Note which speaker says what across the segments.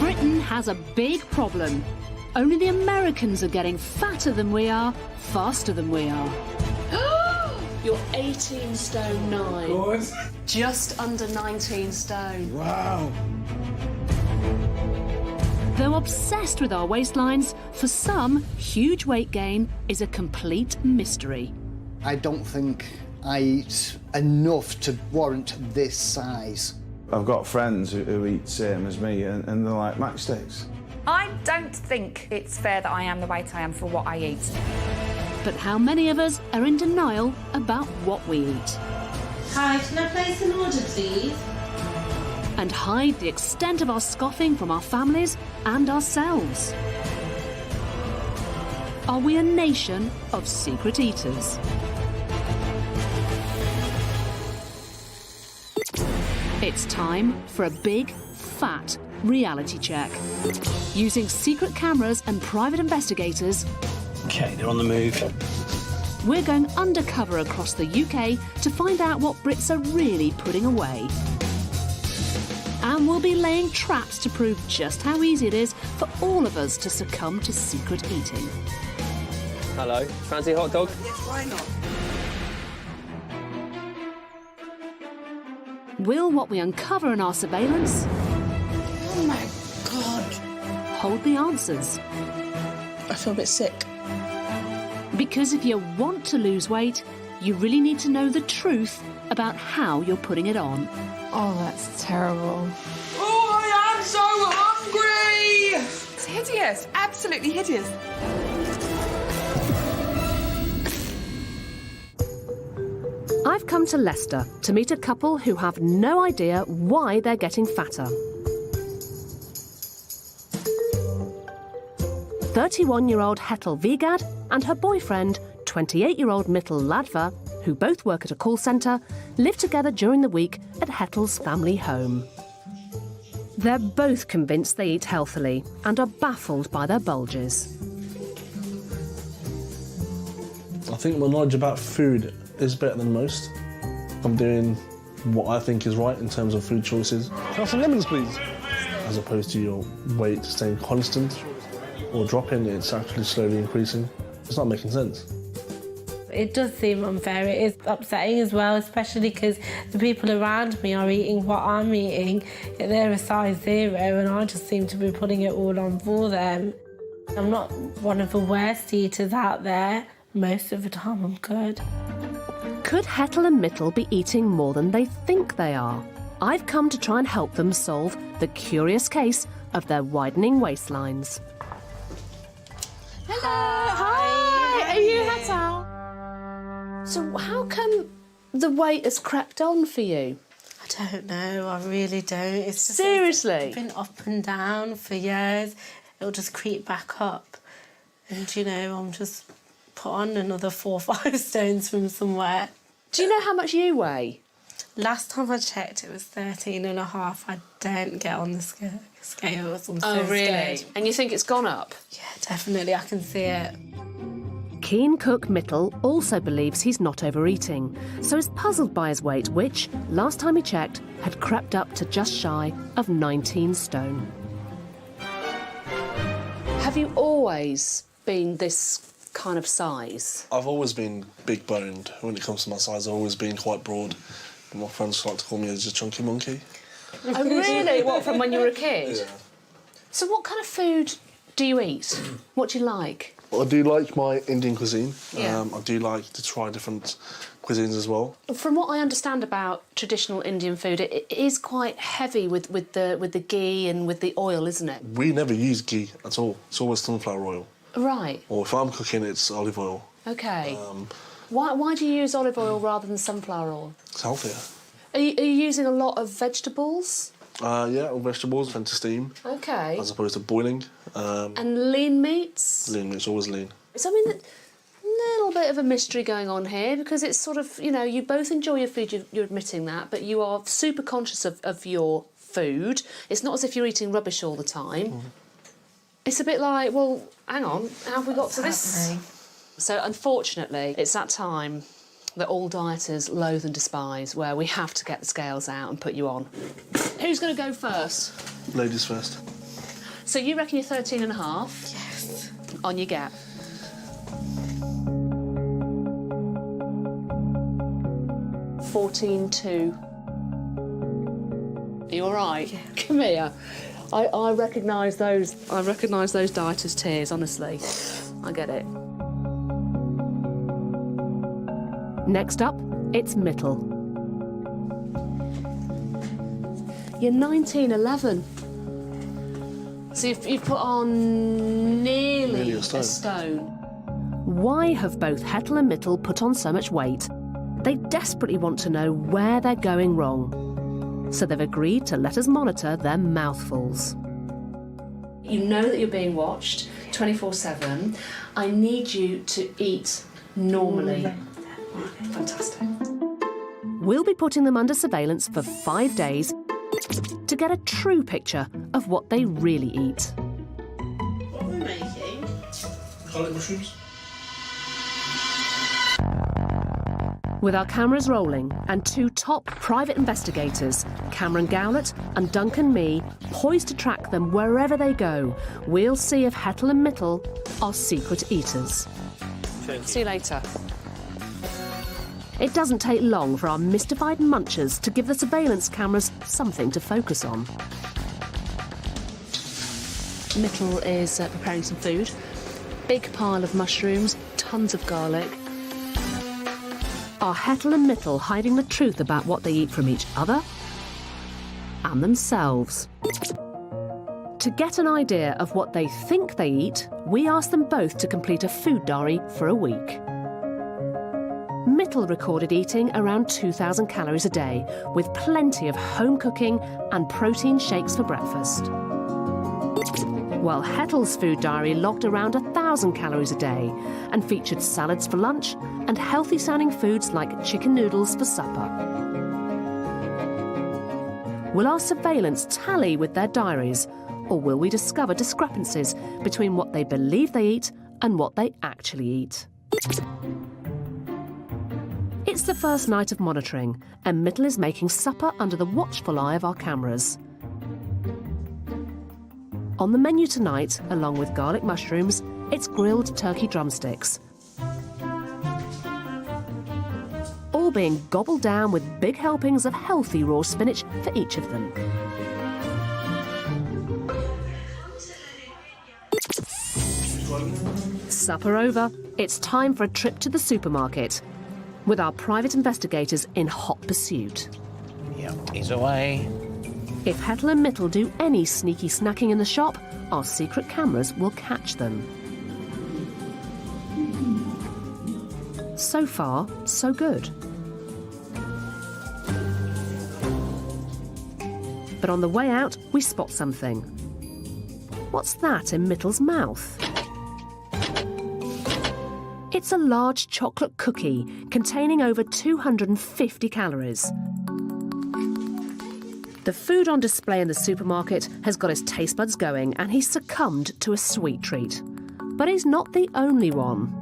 Speaker 1: Britain has a big problem. Only the Americans are getting fatter than we are, faster than we are. You're 18 stone 9.
Speaker 2: What?
Speaker 1: Just under 19 stone.
Speaker 2: Wow.
Speaker 1: Though obsessed with our waistlines, for some, huge weight gain is a complete mystery.
Speaker 3: I don't think I eat enough to warrant this size.
Speaker 2: I've got friends who eat same as me and they're like matchsticks.
Speaker 4: I don't think it's fair that I am the weight I am for what I eat.
Speaker 1: But how many of us are in denial about what we eat?
Speaker 5: Hi, can I place an order, please?
Speaker 1: And hide the extent of our scoffing from our families and ourselves. Are we a nation of secret eaters? It's time for a big, fat reality check. Using secret cameras and private investigators,
Speaker 6: OK, they're on the move.
Speaker 1: we're going undercover across the UK to find out what Brits are really putting away. And we'll be laying traps to prove just how easy it is for all of us to succumb to secret eating.
Speaker 7: Hello, fancy a hot dog?
Speaker 8: Yes, why not?
Speaker 1: Will what we uncover in our surveillance
Speaker 8: Oh my God.
Speaker 1: hold the answers?
Speaker 8: I feel a bit sick.
Speaker 1: Because if you want to lose weight, you really need to know the truth about how you're putting it on.
Speaker 5: Oh, that's terrible.
Speaker 8: Oh, I am so hungry!
Speaker 4: It's hideous, absolutely hideous.
Speaker 1: I've come to Leicester to meet a couple who have no idea why they're getting fatter. 31-year-old Hettle Vigad and her boyfriend, 28-year-old Mittal Ladva, who both work at a call centre, live together during the week at Hettle's family home. They're both convinced they eat healthily and are baffled by their bulges.
Speaker 9: I think my knowledge about food is better than most. I'm doing what I think is right in terms of food choices. Can I have some lemons, please? As opposed to your weight staying constant or dropping, it's actually slowly increasing. It's not making sense.
Speaker 5: It does seem unfair. It is upsetting as well, especially because the people around me are eating what I'm eating. They're a size 0 and I just seem to be putting it all on for them. I'm not one of the worst eaters out there. Most of the time I'm good.
Speaker 1: Could Hettle and Mittal be eating more than they think they are? I've come to try and help them solve the curious case of their widening waistlines.
Speaker 5: Hello, hi. Are you Hettle?
Speaker 1: So how come the weight has crept on for you?
Speaker 5: I don't know, I really don't. It's just
Speaker 1: Seriously?
Speaker 5: It's been up and down for years. It'll just creep back up. And, you know, I'm just put on another 4 or 5 stones from somewhere.
Speaker 1: Do you know how much you weigh?
Speaker 5: Last time I checked, it was 13.5. I don't get on the scales. I'm so scared.
Speaker 1: And you think it's gone up?
Speaker 5: Yeah, definitely, I can see it.
Speaker 1: Keen cook Mittal also believes he's not overeating, so is puzzled by his weight, which, last time he checked, had crept up to just shy of 19 stone. Have you always been this kind of size?
Speaker 9: I've always been big boned. When it comes to my size, I've always been quite broad. And my friends like to call me a chunky monkey.
Speaker 1: Oh, really? What, from when you were a kid?
Speaker 9: Yeah.
Speaker 1: So what kind of food do you eat? What do you like?
Speaker 9: I do like my Indian cuisine.
Speaker 1: Yeah.
Speaker 9: I do like to try different cuisines as well.
Speaker 1: From what I understand about traditional Indian food, it is quite heavy with the ghee and with the oil, isn't it?
Speaker 9: We never use ghee at all. It's always sunflower oil.
Speaker 1: Right.
Speaker 9: Or if I'm cooking, it's olive oil.
Speaker 1: OK. Why do you use olive oil rather than sunflower oil?
Speaker 9: It's healthier.
Speaker 1: Are you using a lot of vegetables?
Speaker 9: Yeah, all vegetables tend to steam.
Speaker 1: OK.
Speaker 9: As opposed to boiling.
Speaker 1: And lean meats?
Speaker 9: Lean meat's always lean.
Speaker 1: So, I mean, a little bit of a mystery going on here because it's sort of, you know, you both enjoy your food, you're admitting that, but you are super conscious of your food. It's not as if you're eating rubbish all the time. Mm. It's a bit like, well, hang on, how have we got to this? So, unfortunately, it's that time that all dieters loathe and despise, where we have to get the scales out and put you on. Who's going to go first?
Speaker 9: Ladies first.
Speaker 1: So you reckon you're 13 and a half?
Speaker 5: Yes.
Speaker 1: On your gap. $14.2. Are you all right?
Speaker 5: Yeah.
Speaker 1: Come here. I recognise those. I recognise those dieters' tears. Honestly, I get it. Next up, it's Mittal. You're 19.11. So you've put on nearly
Speaker 9: a stone.
Speaker 1: a stone. Why have both Hettle and Mittal put on so much weight? They desperately want to know where they're going wrong. So they've agreed to let us monitor their mouthfuls. You know that you're being watched 24/7. I need you to eat normally. Fantastic. We'll be putting them under surveillance for 5 days to get a true picture of what they really eat.
Speaker 5: What are we making?
Speaker 9: Garlic mushrooms.
Speaker 1: With our cameras rolling and 2 top private investigators, Cameron Gowlett and Duncan Mee, poised to track them wherever they go, we'll see if Hettle and Mittal are secret eaters. See you later. It doesn't take long for our mystified munchers to give the surveillance cameras something to focus on. Mittal is preparing some food. Big pile of mushrooms, tons of garlic. Are Hettle and Mittal hiding the truth about what they eat from each other and themselves? To get an idea of what they think they eat, we asked them both to complete a food diary for a week. Mittal recorded eating around 2,000 calories a day, with plenty of home cooking and protein shakes for breakfast. While Hettle's food diary logged around 1,000 calories a day and featured salads for lunch and healthy-sounding foods like chicken noodles for supper. Will our surveillance tally with their diaries, or will we discover discrepancies between what they believe they eat and what they actually eat? It's the first night of monitoring, and Mittal is making supper under the watchful eye of our cameras. On the menu tonight, along with garlic mushrooms, it's grilled turkey drumsticks. All being gobbled down with big helpings of healthy raw spinach for each of them. Supper over, it's time for a trip to the supermarket, with our private investigators in hot pursuit.
Speaker 6: Yep, he's away.
Speaker 1: If Hettle and Mittal do any sneaky snacking in the shop, our secret cameras will catch them. So far, so good. But on the way out, we spot something. What's that in Mittal's mouth? It's a large chocolate cookie containing over 250 calories. The food on display in the supermarket has got his taste buds going, and he's succumbed to a sweet treat. But he's not the only one.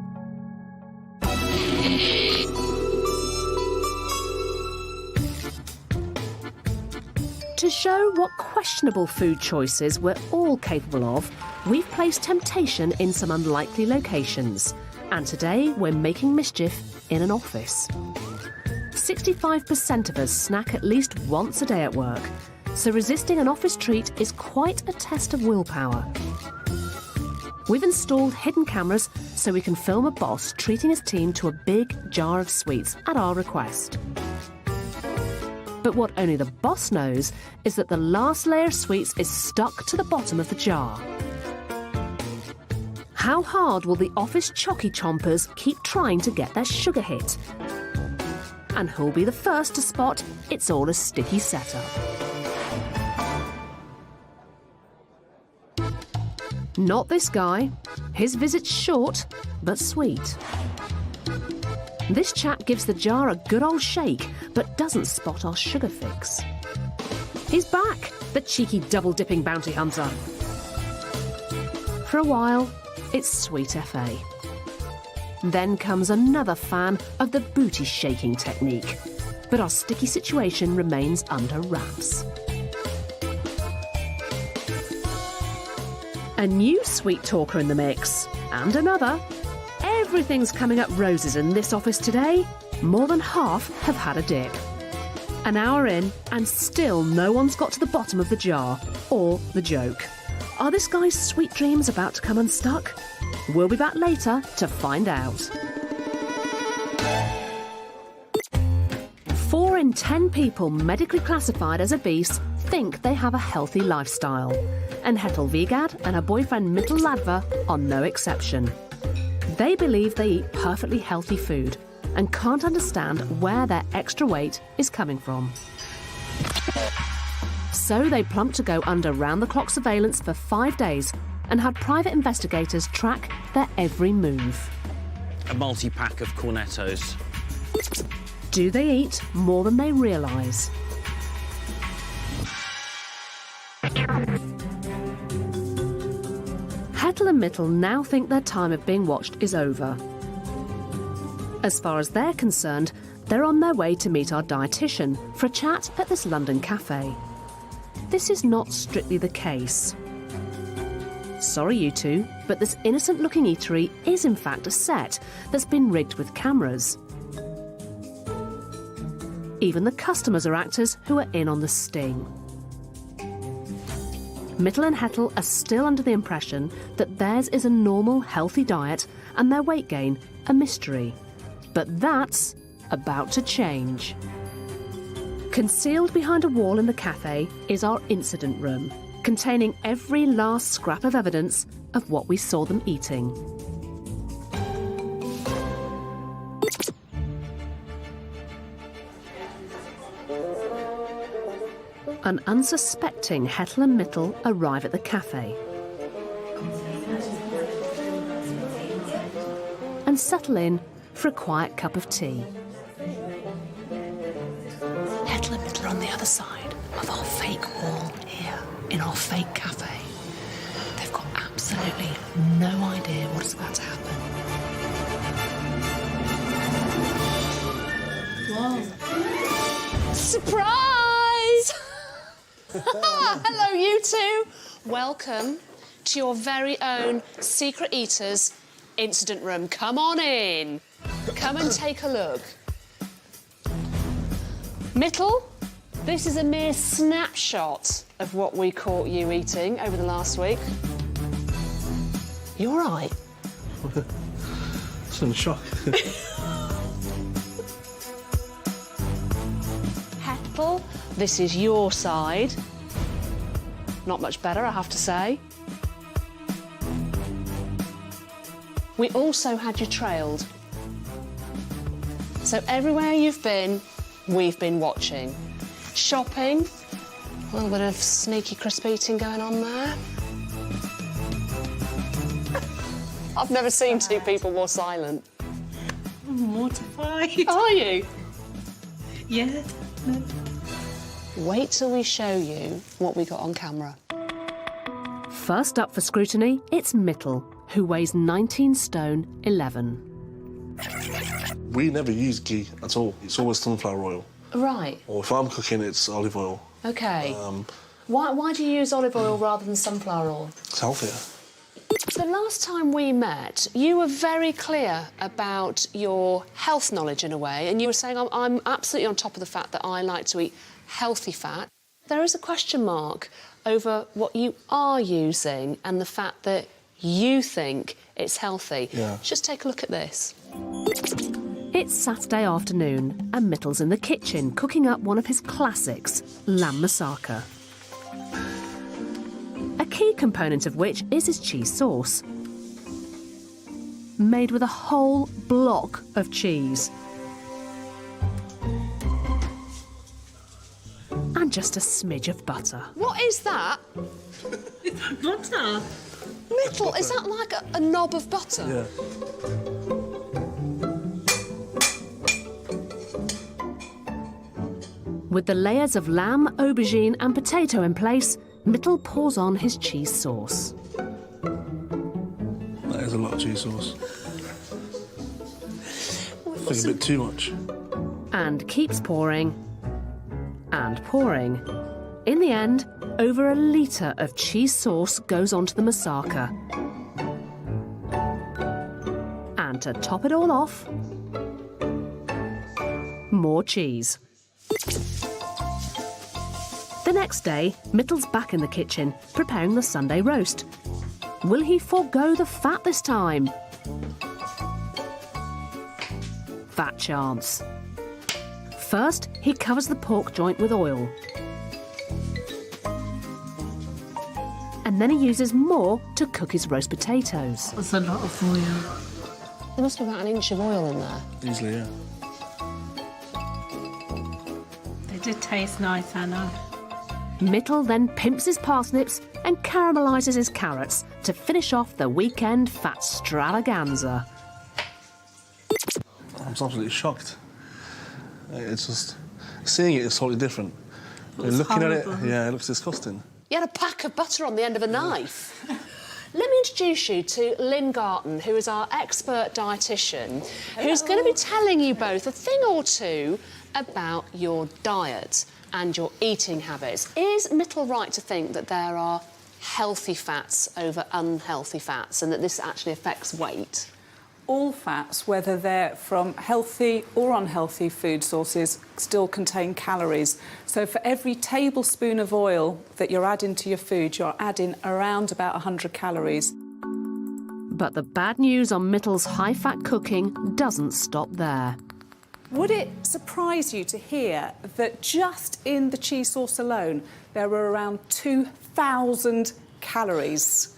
Speaker 1: To show what questionable food choices we're all capable of, we've placed temptation in some unlikely locations. And today we're making mischief in an office. 65% of us snack at least once a day at work, so resisting an office treat is quite a test of willpower. We've installed hidden cameras so we can film a boss treating his team to a big jar of sweets at our request. But what only the boss knows is that the last layer of sweets is stuck to the bottom of the jar. How hard will the office chocky chompers keep trying to get their sugar hit? And who'll be the first to spot it's all a sticky setup? Not this guy. His visit's short, but sweet. This chap gives the jar a good old shake, but doesn't spot our sugar fix. He's back, the cheeky double-dipping bounty hunter. For a while, it's sweet FA. Then comes another fan of the booty shaking technique, but our sticky situation remains under wraps. A new sweet talker in the mix. And another. Everything's coming up roses in this office today. More than half have had a dip. An hour in, and still no one's got to the bottom of the jar, or the joke. Are this guy's sweet dreams about to come unstuck? We'll be back later to find out. 4 in 10 people medically classified as obese think they have a healthy lifestyle. And Hettle Vigad and her boyfriend Mittal Ladva are no exception. They believe they eat perfectly healthy food and can't understand where their extra weight is coming from. So they plumped to go under round-the-clock surveillance for 5 days and had private investigators track their every move.
Speaker 6: A multi-pack of cornettos.
Speaker 1: Do they eat more than they realise? Hettle and Mittal now think their time of being watched is over. As far as they're concerned, they're on their way to meet our dietitian for a chat at this London cafe. This is not strictly the case. Sorry, you two, but this innocent-looking eatery is in fact a set that's been rigged with cameras. Even the customers are actors who are in on the sting. Mittal and Hettle are still under the impression that theirs is a normal, healthy diet and their weight gain a mystery. But that's about to change. Concealed behind a wall in the cafe is our incident room, containing every last scrap of evidence of what we saw them eating. An unsuspecting Hettle and Mittal arrive at the cafe and settle in for a quiet cup of tea. Hettle and Mittal are on the other side of our fake wall here in our fake cafe. They've got absolutely no idea what is about to happen. Whoa. Surprise! Hello, you two. Welcome to your very own Secret Eaters incident room. Come on in. Come and take a look. Mittal, this is a mere snapshot of what we caught you eating over the last week. You all right?
Speaker 9: It's in shock.
Speaker 1: Hettle, this is your side. Not much better, I have to say. We also had you trailed. So everywhere you've been, we've been watching. Shopping, a little bit of sneaky crisp eating going on there. I've never seen two people more silent.
Speaker 5: I'm mortified.
Speaker 1: Are you?
Speaker 5: Yeah.
Speaker 1: Wait till we show you what we got on camera. First up for scrutiny, it's Mittal, who weighs 19 stone 11.
Speaker 9: We never use ghee at all. It's always sunflower oil.
Speaker 1: Right.
Speaker 9: Or if I'm cooking, it's olive oil.
Speaker 1: OK. Why do you use olive oil rather than sunflower oil?
Speaker 9: It's healthier.
Speaker 1: The last time we met, you were very clear about your health knowledge in a way, and you were saying, I'm absolutely on top of the fact that I like to eat healthy fat. There is a question mark over what you are using and the fact that you think it's healthy.
Speaker 9: Yeah.
Speaker 1: Just take a look at this. It's Saturday afternoon and Mittal's in the kitchen cooking up one of his classics, lamb moussaka. A key component of which is his cheese sauce. Made with a whole block of cheese. And just a smidge of butter. What is that?
Speaker 5: Butter.
Speaker 1: Mittal, is that like a knob of butter?
Speaker 9: Yeah.
Speaker 1: With the layers of lamb, aubergine and potato in place, Mittal pours on his cheese sauce.
Speaker 9: That is a lot of cheese sauce. I think a bit too much.
Speaker 1: And keeps pouring and pouring. In the end, over a litre of cheese sauce goes onto the moussaka. And to top it all off, more cheese. The next day, Mittal's back in the kitchen, preparing the Sunday roast. Will he forego the fat this time? Fat chance. First, he covers the pork joint with oil. And then he uses more to cook his roast potatoes.
Speaker 5: That's a lot of oil.
Speaker 1: There must be about an inch of oil in there.
Speaker 9: Easily, yeah.
Speaker 5: They did taste nice, Anna.
Speaker 1: Mittal then pimps his parsnips and caramelises his carrots to finish off the weekend fat stravaganza.
Speaker 9: I'm absolutely shocked. It's just... Seeing it is totally different. Looking
Speaker 5: horrible.
Speaker 9: at it, yeah, it looks disgusting.
Speaker 1: You had a pack of butter on the end of a knife. Let me introduce you to Lynn Garton, who is our expert dietitian, who's going to be telling you both a thing or two about your diet and your eating habits. Is Mittal right to think that there are healthy fats over unhealthy fats and that this actually affects weight?
Speaker 10: All fats, whether they're from healthy or unhealthy food sources, still contain calories. So for every tablespoon of oil that you're adding to your food, you're adding around about 100 calories.
Speaker 1: But the bad news on Mittal's high-fat cooking doesn't stop there.
Speaker 10: Would it surprise you to hear that just in the cheese sauce alone, there were around 2,000 calories?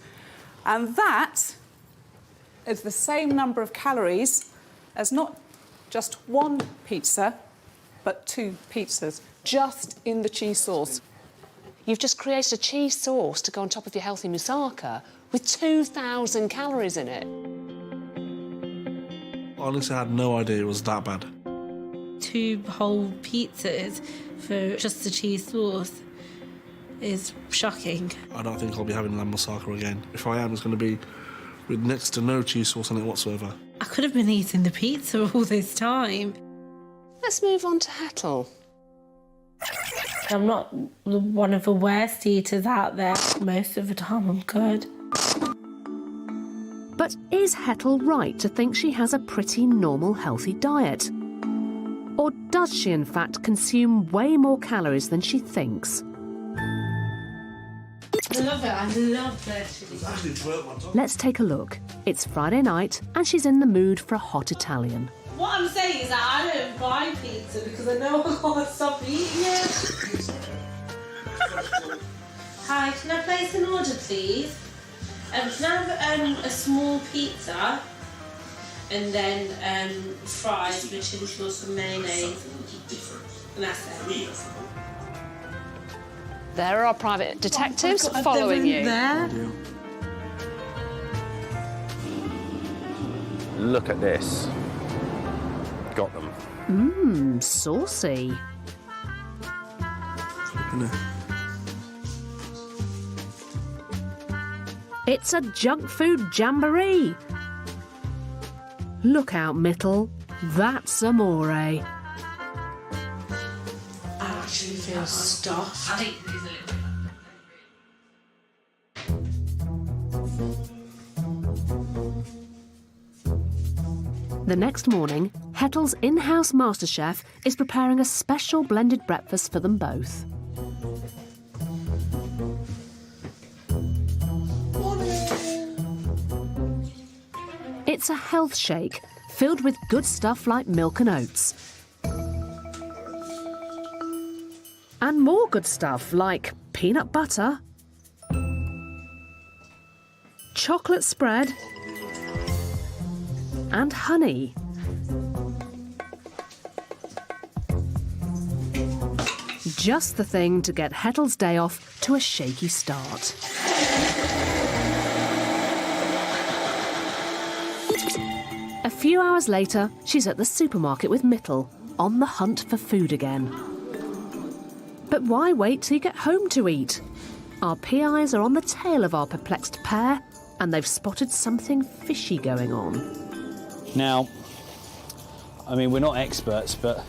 Speaker 10: And that is the same number of calories as not just one pizza, but 2 pizzas, just in the cheese sauce.
Speaker 1: You've just created a cheese sauce to go on top of your healthy moussaka with 2,000 calories in it.
Speaker 9: Honestly, I had no idea it was that bad.
Speaker 5: 2 whole pizzas for just the cheese sauce is shocking.
Speaker 9: I don't think I'll be having lamb moussaka again. If I am, it's going to be with next to no cheese sauce on it whatsoever.
Speaker 5: I could have been eating the pizza all this time.
Speaker 1: Let's move on to Hettle.
Speaker 5: I'm not one of the worst eaters out there. Most of the time I'm good.
Speaker 1: But is Hettle right to think she has a pretty normal, healthy diet? Or does she, in fact, consume way more calories than she thinks?
Speaker 5: I love it. I love this.
Speaker 1: Let's take a look. It's Friday night and she's in the mood for a hot Italian.
Speaker 5: What I'm saying is that I don't buy pizza because I know I can't stop eating it. Hi, can I place an order, please? Can I have a small pizza and then fries with chili sauce and mayonnaise? And that's it.
Speaker 1: There are our private detectives following you.
Speaker 5: There.
Speaker 6: Look at this. Got them.
Speaker 1: Mmm, saucy. It's a junk food jamboree. Look out, Mittal. That's amore.
Speaker 5: I actually feel stuffed.
Speaker 1: The next morning, Hettle's in-house MasterChef is preparing a special blended breakfast for them both. It's a health shake filled with good stuff like milk and oats. And more good stuff like peanut butter, chocolate spread, and honey. Just the thing to get Hettle's day off to a shaky start. A few hours later, she's at the supermarket with Mittal, on the hunt for food again. But why wait till you get home to eat? Our PIs are on the tail of our perplexed pair, and they've spotted something fishy going on.
Speaker 6: Now, I mean, we're not experts, but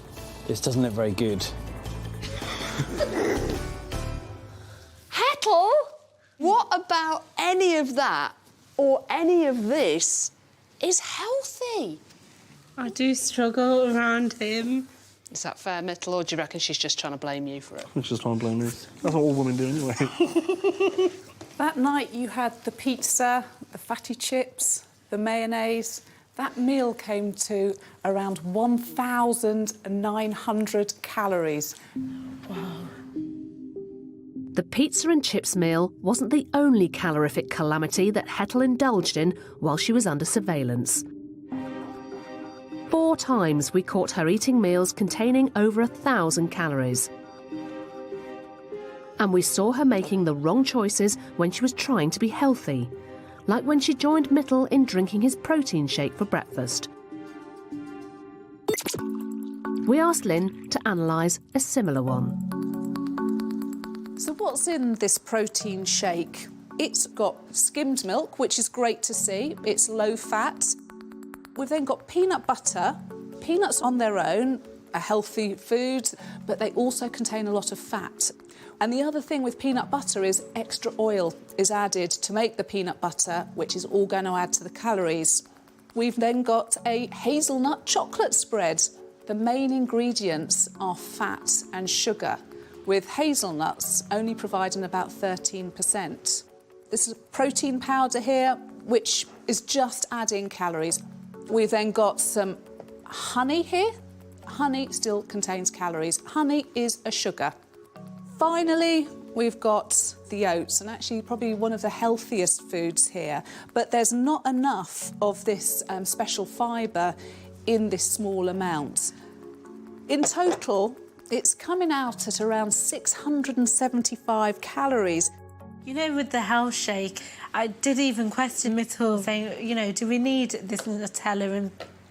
Speaker 6: this doesn't look very good.
Speaker 1: about any of that or any of this is healthy.
Speaker 5: I do struggle around him.
Speaker 1: Is that fair, Mittal, or do you reckon she's just trying to blame you for it?
Speaker 9: She's just trying to blame me. That's what all women do anyway.
Speaker 10: That night you had the pizza, the fatty chips, the mayonnaise. That meal came to around 1,900 calories.
Speaker 1: The pizza and chips meal wasn't the only calorific calamity that Hettle indulged in while she was under surveillance. 4 times we caught her eating meals containing over 1,000 calories. And we saw her making the wrong choices when she was trying to be healthy, like when she joined Mittal in drinking his protein shake for breakfast. We asked Lynn to analyse a similar one.
Speaker 10: So what's in this protein shake? It's got skimmed milk, which is great to see. It's low fat. We've then got peanut butter. Peanuts on their own are healthy food, but they also contain a lot of fat. And the other thing with peanut butter is extra oil is added to make the peanut butter, which is all going to add to the calories. We've then got a hazelnut chocolate spread. The main ingredients are fat and sugar, with hazelnuts only providing about 13%. This is a protein powder here, which is just adding calories. We've then got some honey here. Honey still contains calories. Honey is a sugar. Finally, we've got the oats, and actually probably one of the healthiest foods here, but there's not enough of this special fibre in this small amount. In total, it's coming out at around 675 calories.
Speaker 5: You know, with the health shake, I did even question Mittal, saying, you know, do we need this Nutella and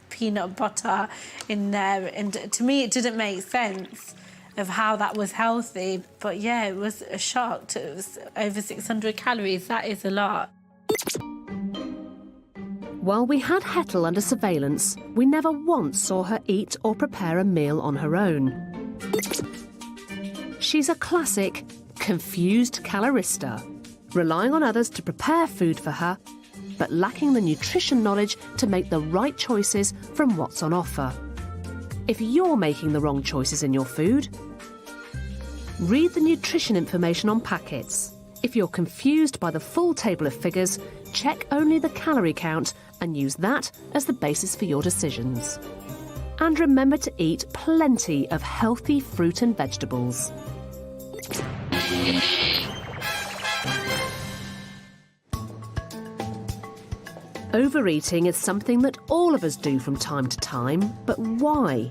Speaker 5: peanut butter in there? And to me, it didn't make sense of how that was healthy. But yeah, it was a shock. It was over 600 calories. That is a lot.
Speaker 1: While we had Hettle under surveillance, we never once saw her eat or prepare a meal on her own. She's a classic confused calorista, relying on others to prepare food for her, but lacking the nutrition knowledge to make the right choices from what's on offer. If you're making the wrong choices in your food, read the nutrition information on packets. If you're confused by the full table of figures, check only the calorie count and use that as the basis for your decisions. And remember to eat plenty of healthy fruit and vegetables. Overeating is something that all of us do from time to time, but why?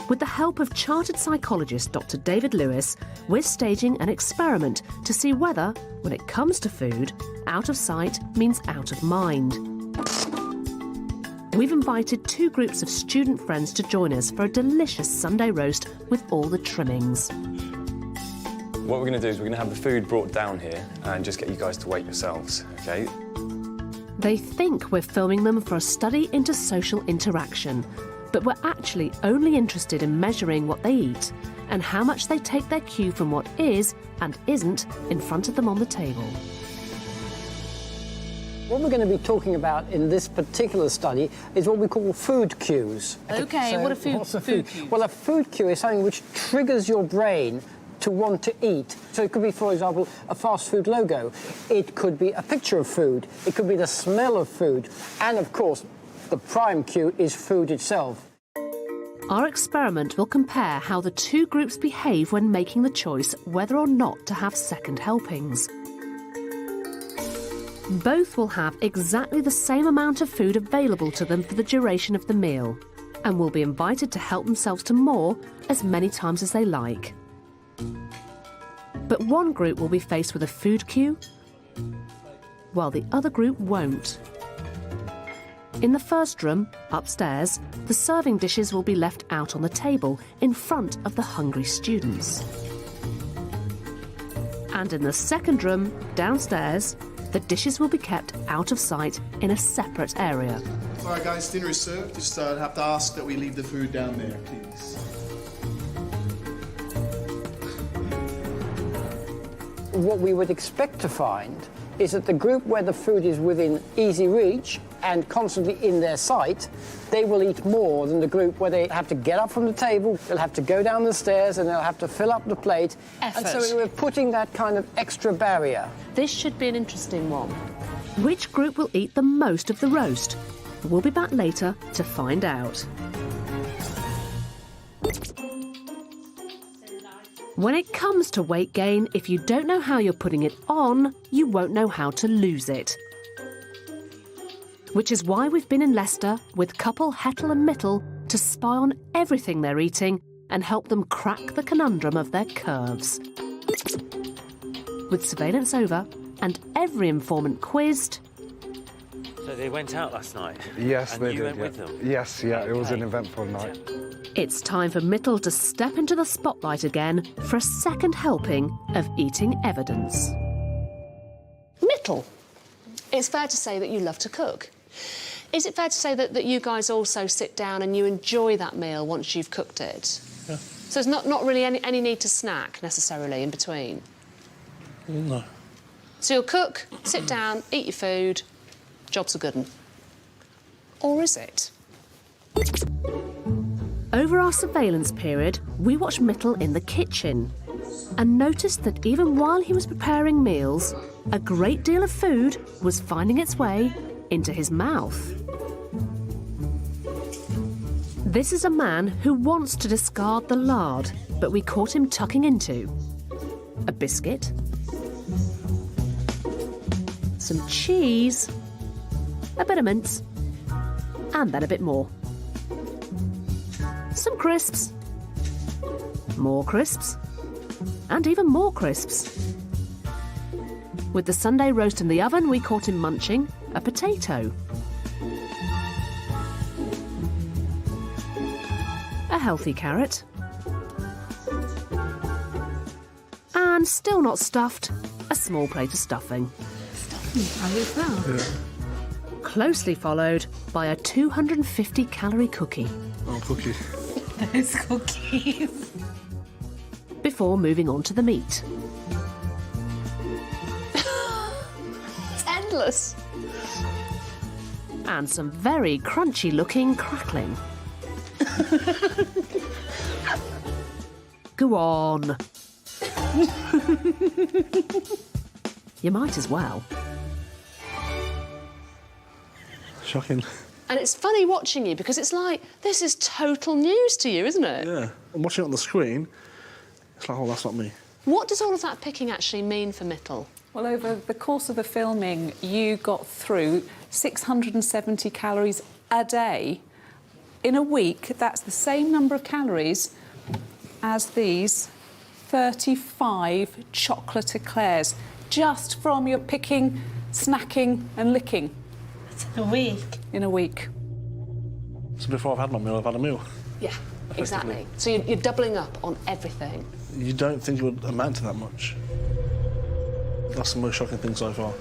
Speaker 1: With the help of chartered psychologist Dr. David Lewis, we're staging an experiment to see whether, when it comes to food, out of sight means out of mind. We've invited 2 groups of student friends to join us for a delicious Sunday roast with all the trimmings.
Speaker 7: What we're going to do is we're going to have the food brought down here and just get you guys to weight yourselves, OK?
Speaker 1: They think we're filming them for a study into social interaction, but we're actually only interested in measuring what they eat and how much they take their cue from what is and isn't in front of them on the table.
Speaker 11: What we're going to be talking about in this particular study is what we call food cues.
Speaker 1: OK,
Speaker 11: So
Speaker 1: what are
Speaker 11: what's a
Speaker 1: food cues?
Speaker 11: Well, a food cue is something which triggers your brain to want to eat. So it could be, for example, a fast food logo. It could be a picture of food. It could be the smell of food. And, of course, the prime cue is food itself.
Speaker 1: Our experiment will compare how the 2 groups behave when making the choice whether or not to have second helpings. Both will have exactly the same amount of food available to them for the duration of the meal, and will be invited to help themselves to more as many times as they like. But one group will be faced with a food cue, while the other group won't. In the first room, upstairs, the serving dishes will be left out on the table in front of the hungry students. And in the second room, downstairs, the dishes will be kept out of sight in a separate area.
Speaker 12: All right, guys, dinner is served. Just have to ask that we leave the food down there, please.
Speaker 11: what we would expect to find is that the group where the food is within easy reach and constantly in their sight, they will eat more than the group where they have to get up from the table, they'll have to go down the stairs, and they'll have to fill up the plate.
Speaker 1: Effort.
Speaker 11: And so we're putting that kind of extra barrier.
Speaker 1: This should be an interesting one. Which group will eat the most of the roast? We'll be back later to find out. When it comes to weight gain, if you don't know how you're putting it on, you won't know how to lose it. Which is why we've been in Leicester with couple Hettle and Mittal to spy on everything they're eating and help them crack the conundrum of their curves. With surveillance over and every informant quizzed...
Speaker 13: So they went out last night?
Speaker 14: Yes,
Speaker 13: and
Speaker 14: they
Speaker 13: you
Speaker 14: did.
Speaker 13: went with them?
Speaker 14: Yes, yeah, it was an eventful night.
Speaker 1: It's time for Mittal to step into the spotlight again for a second helping of eating evidence. Mittal, it's fair to say that you love to cook. Is it fair to say that you guys also sit down and you enjoy that meal once you've cooked it?
Speaker 9: Yeah.
Speaker 1: So there's not really any need to snack necessarily in between?
Speaker 9: No.
Speaker 1: So you'll cook, sit down, eat your food, jobs are good 'un. Or is it? Over our surveillance period, we watched Mittal in the kitchen and noticed that even while he was preparing meals, a great deal of food was finding its way into his mouth. This is a man who wants to discard the lard, but we caught him tucking into a biscuit, some cheese, a bit of mince, and then a bit more. Some crisps, more crisps, and even more crisps. With the Sunday roast in the oven, we caught him munching a potato, a healthy carrot, and still not stuffed, a small plate of stuffing.
Speaker 5: Stuffing?
Speaker 1: Closely followed by a 250-calorie cookie.
Speaker 9: Oh, cookie.
Speaker 5: Those cookies.
Speaker 1: Before moving on to the meat. It's endless. And some very crunchy-looking crackling. Go on. You might as well.
Speaker 9: Shocking.
Speaker 1: And it's funny watching you because it's like, this is total news to you, isn't it?
Speaker 9: Yeah. I'm watching it on the screen. It's like, oh, that's not me.
Speaker 1: What does all of that picking actually mean for Mittal?
Speaker 10: Well, over the course of the filming, you got through 670 calories a day. In a week, that's the same number of calories as these 35 chocolate eclairs, just from your picking, snacking and licking.
Speaker 5: In a week?
Speaker 10: In a week.
Speaker 9: So before I've had my meal, I've had a meal.
Speaker 1: Yeah, exactly. So you're doubling up on everything.
Speaker 9: You don't think it would amount to that much. That's the most shocking thing so far.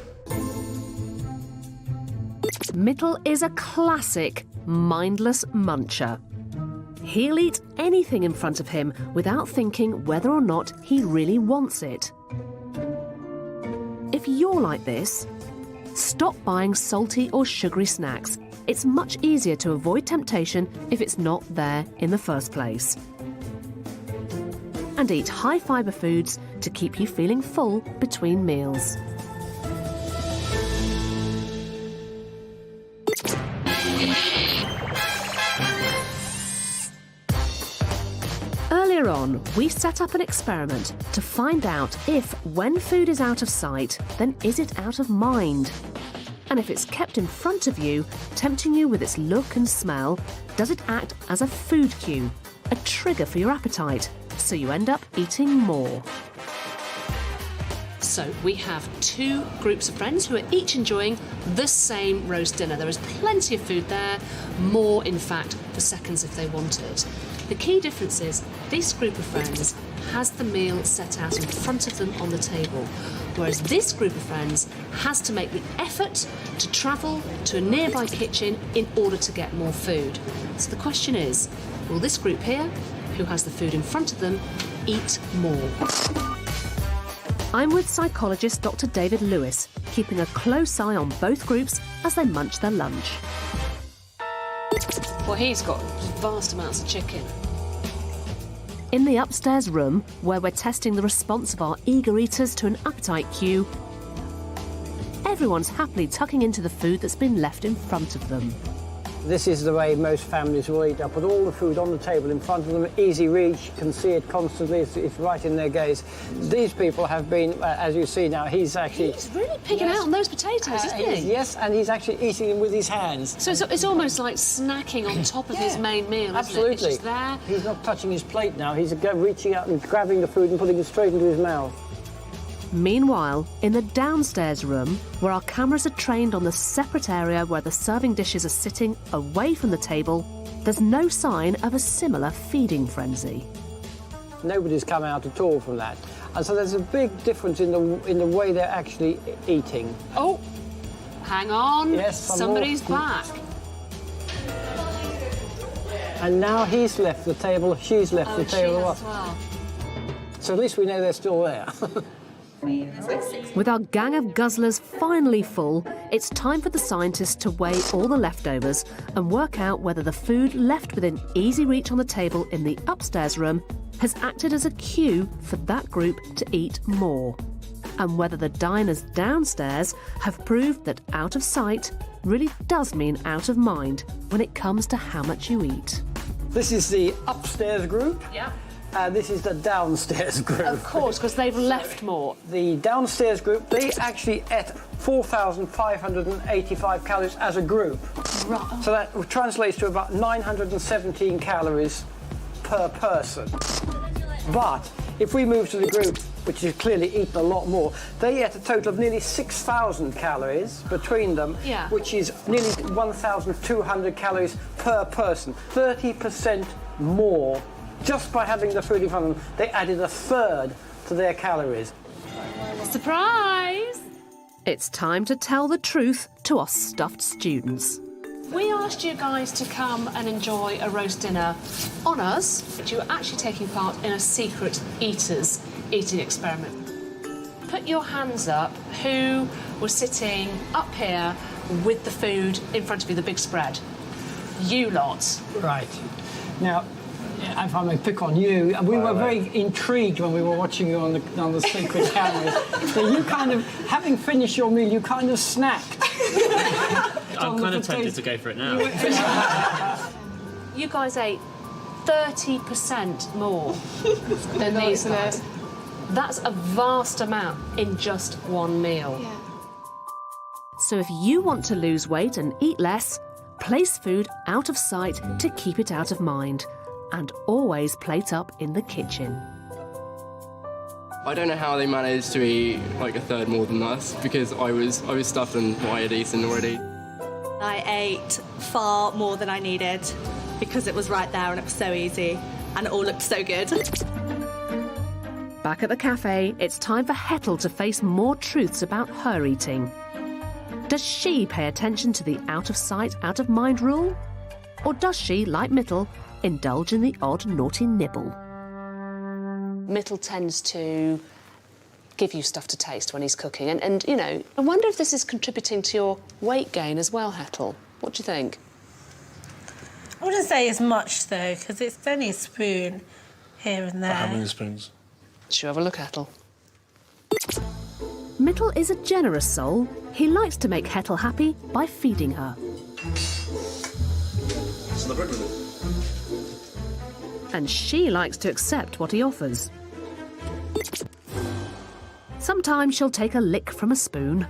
Speaker 1: Mittal is a classic mindless muncher. He'll eat anything in front of him without thinking whether or not he really wants it. If you're like this, stop buying salty or sugary snacks. It's much easier to avoid temptation if it's not there in the first place. And eat high-fibre foods to keep you feeling full between meals. Earlier on, we set up an experiment to find out if, when food is out of sight, then is it out of mind? And if it's kept in front of you, tempting you with its look and smell, does it act as a food cue, a trigger for your appetite, so you end up eating more? So we have two groups of friends who are each enjoying the same roast dinner. There is plenty of food there, more in fact for seconds if they wanted. The key difference is this group of friends has the meal set out in front of them on the table, whereas this group of friends has to make the effort to travel to a nearby kitchen in order to get more food. So the question is, will this group here, who has the food in front of them, eat more? I'm with psychologist Dr. David Lewis, keeping a close eye on both groups as they munch their lunch. Well, he's got vast amounts of chicken. In the upstairs room, where we're testing the response of our eager eaters to an appetite cue, everyone's happily tucking into the food that's been left in front of them.
Speaker 11: This is the way most families will eat. I put all the food on the table in front of them, easy reach, you can see it constantly, it's right in their gaze. These people have been, as you see now, he's actually...
Speaker 1: He's really picking out on those potatoes, isn't he?
Speaker 11: Yes, and he's actually eating them with his hands.
Speaker 1: So it's almost like snacking on top of his main meal,
Speaker 11: absolutely.
Speaker 1: isn't it? It's just there.
Speaker 11: He's not touching his plate now, he's reaching out and grabbing the food and putting it straight into his mouth.
Speaker 1: Meanwhile, in the downstairs room, where our cameras are trained on the separate area where the serving dishes are sitting away from the table, there's no sign of a similar feeding frenzy.
Speaker 11: Nobody's come out at all from that. And so there's a big difference in the way they're actually eating.
Speaker 1: Oh, hang on.
Speaker 11: Yes,
Speaker 1: somebody's back.
Speaker 11: And now he's left the table, she's left the table.
Speaker 1: As well.
Speaker 11: So at least we know they're still there.
Speaker 1: With our gang of guzzlers finally full, it's time for the scientists to weigh all the leftovers and work out whether the food left within easy reach on the table in the upstairs room has acted as a cue for that group to eat more, and whether the diners downstairs have proved that out of sight really does mean out of mind when it comes to how much you eat.
Speaker 11: This is the upstairs group.
Speaker 1: Yeah.
Speaker 11: This is the downstairs group.
Speaker 1: Of course, because they've left more.
Speaker 11: The downstairs group, they actually ate 4,585 calories as a group.
Speaker 1: Right.
Speaker 11: So that translates to about 917 calories per person. But if we move to the group, which has clearly eaten a lot more, they ate a total of nearly 6,000 calories between them, which is nearly 1,200 calories per person. 30% more. Just by having the food in front of them, they added a third to their calories.
Speaker 1: Surprise! It's time to tell the truth to our stuffed students. We asked you guys to come and enjoy a roast dinner on us, but you were actually taking part in a secret eaters eating experiment. Put your hands up who was sitting up here with the food in front of you, the big spread. You lot.
Speaker 11: Right. Now, if I may pick on you, we were very intrigued when we were watching you on the secret cameras. So you kind of, having finished your meal, you kind of snacked.
Speaker 13: I'm kind of tempted to go for it now.
Speaker 1: You guys ate 30% more than these guys. That's a vast amount in just one meal. Yeah. So if you want to lose weight and eat less, place food out of sight to keep it out of mind. And always plate up in the kitchen.
Speaker 15: I don't know how they managed to eat like a third more than us, because I was stuffed on what I had eaten already.
Speaker 16: I ate far more than I needed because it was right there and it was so easy and it all looked so good.
Speaker 1: Back at the cafe, it's time for Hettle to face more truths about her eating. Does she pay attention to the out of sight, out of mind rule? Or does she, like Mittal, indulge in the odd naughty nibble? Mittal tends to give you stuff to taste when he's cooking. And you know, I wonder if this is contributing to your weight gain as well, Hettle. What do you think?
Speaker 5: I wouldn't say as much, though, because it's only a spoon here and there.
Speaker 9: How many spoons?
Speaker 1: Should we have a look, Hettle? Mittal is a generous soul. He likes to make Hettle happy by feeding her.
Speaker 9: So the bread with it.
Speaker 1: And she likes to accept what he offers. Sometimes she'll take a lick from a spoon.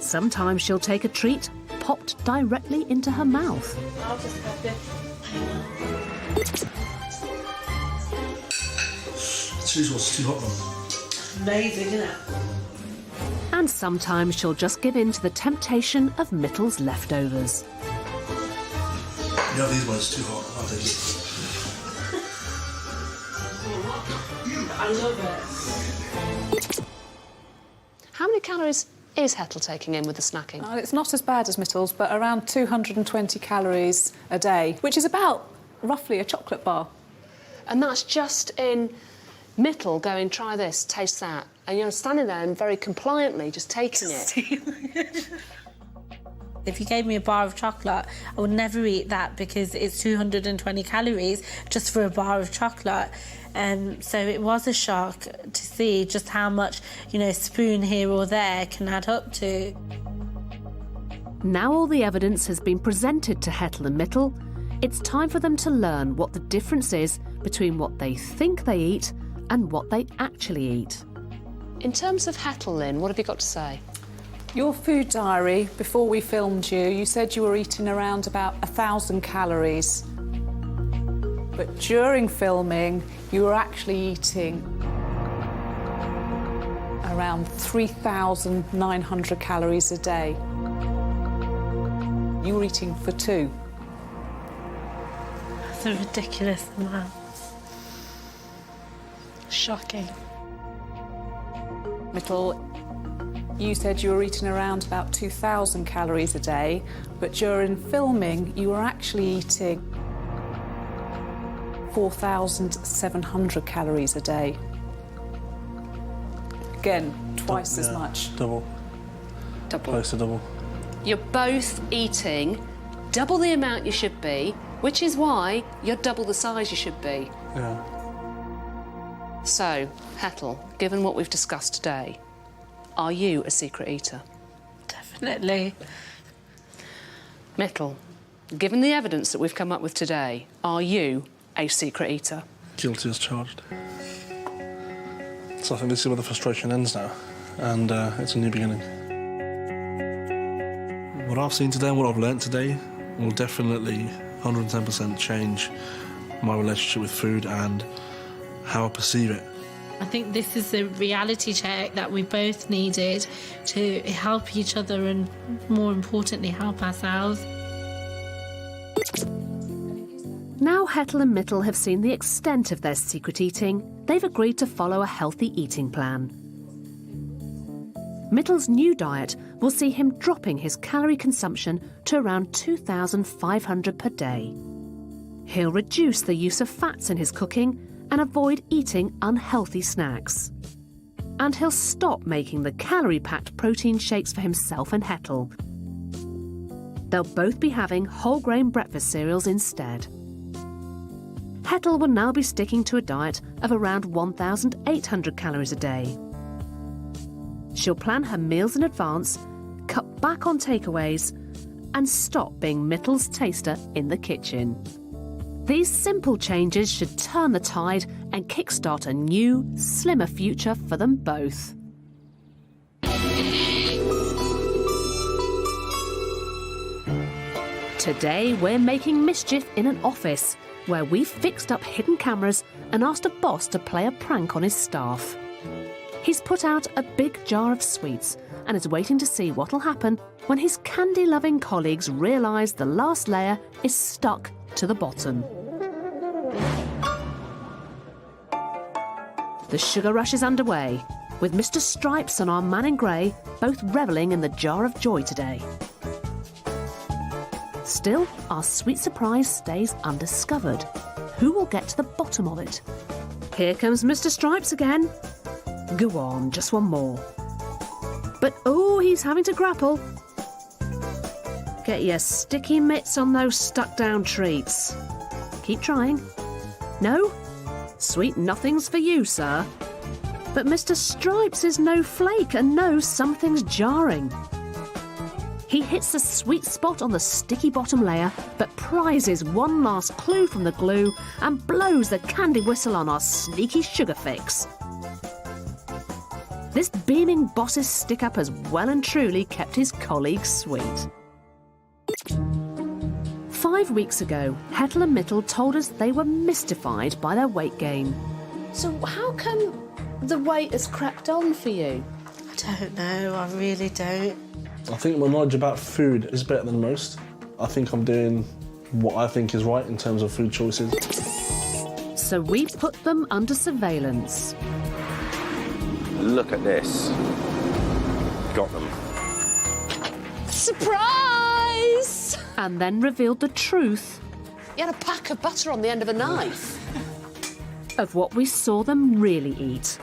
Speaker 1: Sometimes she'll take a treat popped directly into her mouth.
Speaker 5: I'll just have it.
Speaker 9: Cheese was too hot, though.
Speaker 5: Amazing, isn't it?
Speaker 1: And sometimes she'll just give in to the temptation of Mittal's leftovers.
Speaker 9: Yeah, these ones too hot. I'll take it.
Speaker 5: I love it.
Speaker 1: How many calories is Hettle taking in with the snacking?
Speaker 10: It's not as bad as Mittal's, but around 220 calories a day, which is about roughly a chocolate bar.
Speaker 1: And that's just in Mittal going, try this, taste that. And you're standing there and very compliantly just taking it.
Speaker 5: If you gave me a bar of chocolate, I would never eat that because it's 220 calories just for a bar of chocolate. So it was a shock to see just how much, a spoon here or there can add up to.
Speaker 1: Now all the evidence has been presented to Hettle and Mittal, it's time for them to learn what the difference is between what they think they eat and what they actually eat. In terms of Hettle, Lynn, what have you got to say?
Speaker 10: Your food diary, before we filmed you, you said you were eating around about 1,000 calories. But during filming, you were actually eating around 3,900 calories a day. You were eating for 2.
Speaker 5: That's a ridiculous amount. Shocking.
Speaker 10: Mittal, you said you were eating around about 2,000 calories a day, but during filming, you were actually eating 4,700 calories a day. Again, twice as much.
Speaker 9: Double. Close to double.
Speaker 1: You're both eating double the amount you should be, which is why you're double the size you should be.
Speaker 9: Yeah.
Speaker 1: So, Hettle, given what we've discussed today, are you a secret eater?
Speaker 5: Definitely.
Speaker 1: Mittal, given the evidence that we've come up with today, are you a secret eater?
Speaker 9: Guilty as charged. So I think this is where the frustration ends now, and it's a new beginning. What I've seen today and what I've learnt today will definitely 110% change my relationship with food and how I perceive it.
Speaker 5: I think this is a reality check that we both needed to help each other and, more importantly, help ourselves.
Speaker 1: Now Hettle and Mittal have seen the extent of their secret eating, they've agreed to follow a healthy eating plan. Mittal's new diet will see him dropping his calorie consumption to around 2,500 per day. He'll reduce the use of fats in his cooking and avoid eating unhealthy snacks. And he'll stop making the calorie-packed protein shakes for himself and Hettle. They'll both be having whole grain breakfast cereals instead. Hettle will now be sticking to a diet of around 1,800 calories a day. She'll plan her meals in advance, cut back on takeaways, and stop being Mittal's taster in the kitchen. These simple changes should turn the tide and kickstart a new, slimmer future for them both. Today we're making mischief in an office where we've fixed up hidden cameras and asked a boss to play a prank on his staff. He's put out a big jar of sweets and is waiting to see what'll happen when his candy-loving colleagues realise the last layer is stuck to the bottom. The sugar rush is underway, with Mr. Stripes and our man in grey both revelling in the jar of joy today. Still, our sweet surprise stays undiscovered. Who will get to the bottom of it? Here comes Mr. Stripes again. Go on, just one more. But oh, he's having to grapple. Get your sticky mitts on those stuck-down treats. Keep trying. No? Sweet nothings for you, sir. But Mr. Stripes is no flake and knows something's jarring. He hits the sweet spot on the sticky bottom layer, but prizes one last clue from the glue and blows the candy whistle on our sneaky sugar fix. This beaming boss's stick-up has well and truly kept his colleagues sweet. 5 weeks ago, Hettle and Mittal told us they were mystified by their weight gain. So how come the weight has crept on for you?
Speaker 5: I don't know, I really don't.
Speaker 9: I think my knowledge about food is better than most. I think I'm doing what I think is right in terms of food choices.
Speaker 1: So we put them under surveillance.
Speaker 17: Look at this. Got them.
Speaker 1: Surprise! And then revealed the truth. He had a pack of butter on the end of a knife. of what we saw them really eat.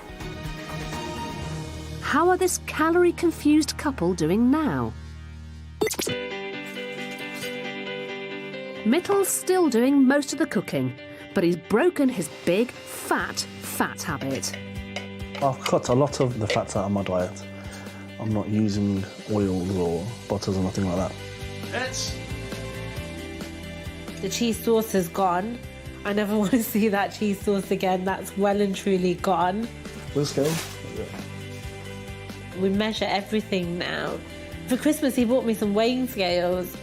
Speaker 1: How are this calorie-confused couple doing now? Mittal's still doing most of the cooking, but he's broken his big, fat habit.
Speaker 9: I've cut a lot of the fats out of my diet. I'm not using oils or butters or nothing like that.
Speaker 5: The cheese sauce is gone. I never want to see that cheese sauce again. That's well and truly gone.
Speaker 9: Let's go.
Speaker 5: We measure everything now. For Christmas, he bought me some weighing scales,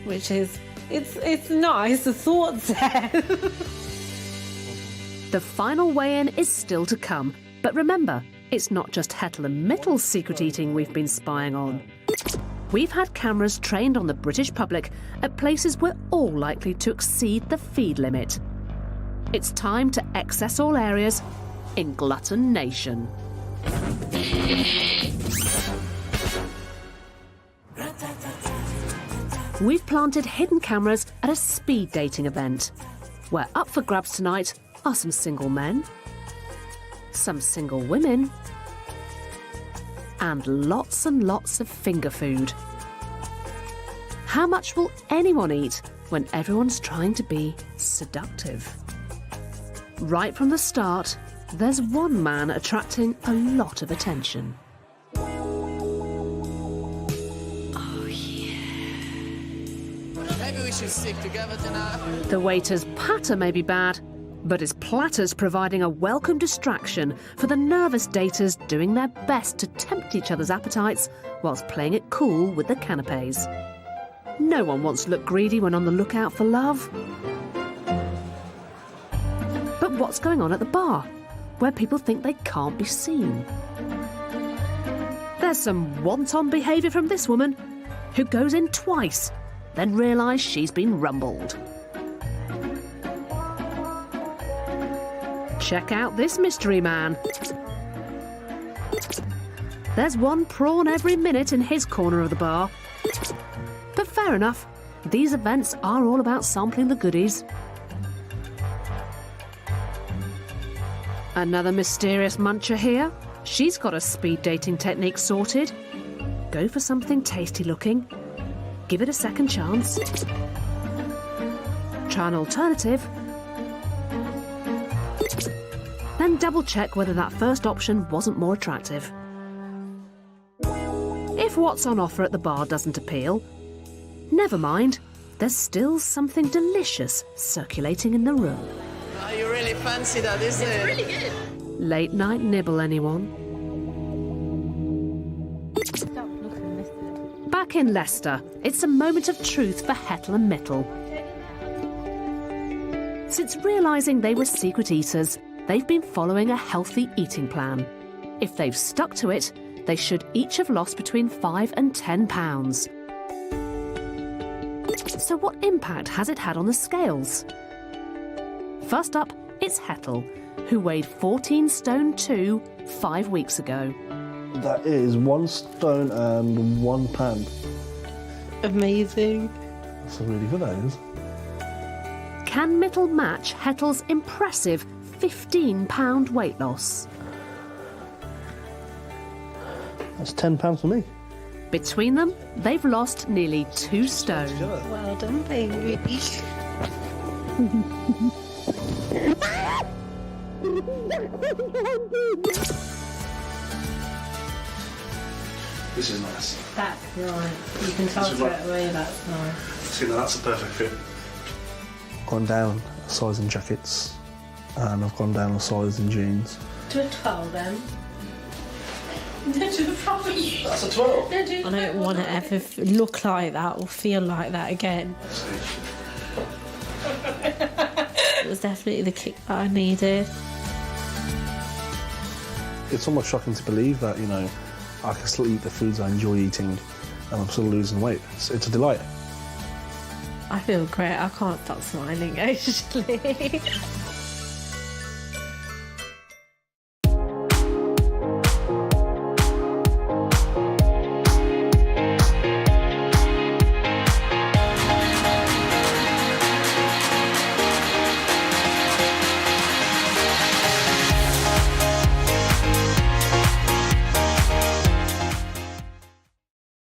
Speaker 5: which is, it's nice, the thought's there.
Speaker 1: The final weigh-in is still to come, but remember, it's not just Hettle and Mittal's secret eating we've been spying on. We've had cameras trained on the British public at places we're all likely to exceed the feed limit. It's time to access all areas in Glutton Nation. We've planted hidden cameras at a speed dating event, where up for grabs tonight are some single men, some single women, and lots of finger food. How much will anyone eat when everyone's trying to be seductive? Right from the start, there's one man attracting a lot of attention.
Speaker 8: Maybe we should stick together tonight.
Speaker 1: The waiter's patter may be bad, but his platter's providing a welcome distraction for the nervous daters doing their best to tempt each other's appetites whilst playing it cool with the canapes. No one wants to look greedy when on the lookout for love. But what's going on at the bar, where people think they can't be seen? There's some wanton behaviour from this woman, who goes in twice, then realises she's been rumbled. Check out this mystery man. There's one prawn every minute in his corner of the bar. But fair enough, these events are all about sampling the goodies. Another mysterious muncher here. She's got a speed dating technique sorted. Go for something tasty looking. Give it a second chance. Try an alternative. Then double check whether that first option wasn't more attractive. If what's on offer at the bar doesn't appeal, never mind, there's still something delicious circulating in the room.
Speaker 8: Oh, you really fancy that, isn't it? It's really good.
Speaker 1: Late night nibble, anyone? Back in Leicester, it's a moment of truth for Hettle and Mittal. Since realising they were secret eaters, they've been following a healthy eating plan. If they've stuck to it, they should each have lost between 5 and 10 pounds. So what impact has it had on the scales? First up, it's Hettle, who weighed 14 stone 2 5 weeks ago.
Speaker 9: That is 1 stone and 1 pound.
Speaker 5: Amazing.
Speaker 9: That's really good, that is.
Speaker 1: Can Mittal match Hettle's impressive 15-pound weight loss?
Speaker 9: That's 10 pounds for me.
Speaker 1: Between them, they've lost nearly 2 stone.
Speaker 5: Well done, baby.
Speaker 9: This is nice.
Speaker 5: That's nice. You can tell straight away that's nice.
Speaker 9: See, now that's a perfect fit. I've gone down a size in jackets, and I've gone down a size in jeans.
Speaker 5: To a 12 then.
Speaker 9: That's a 12.
Speaker 5: I don't want to ever look like that or feel like that again. It was definitely the kick that I needed.
Speaker 9: It's almost shocking to believe that, you know, I can still eat the foods I enjoy eating and I'm still losing weight. It's a delight.
Speaker 5: I feel great. I can't stop smiling, actually.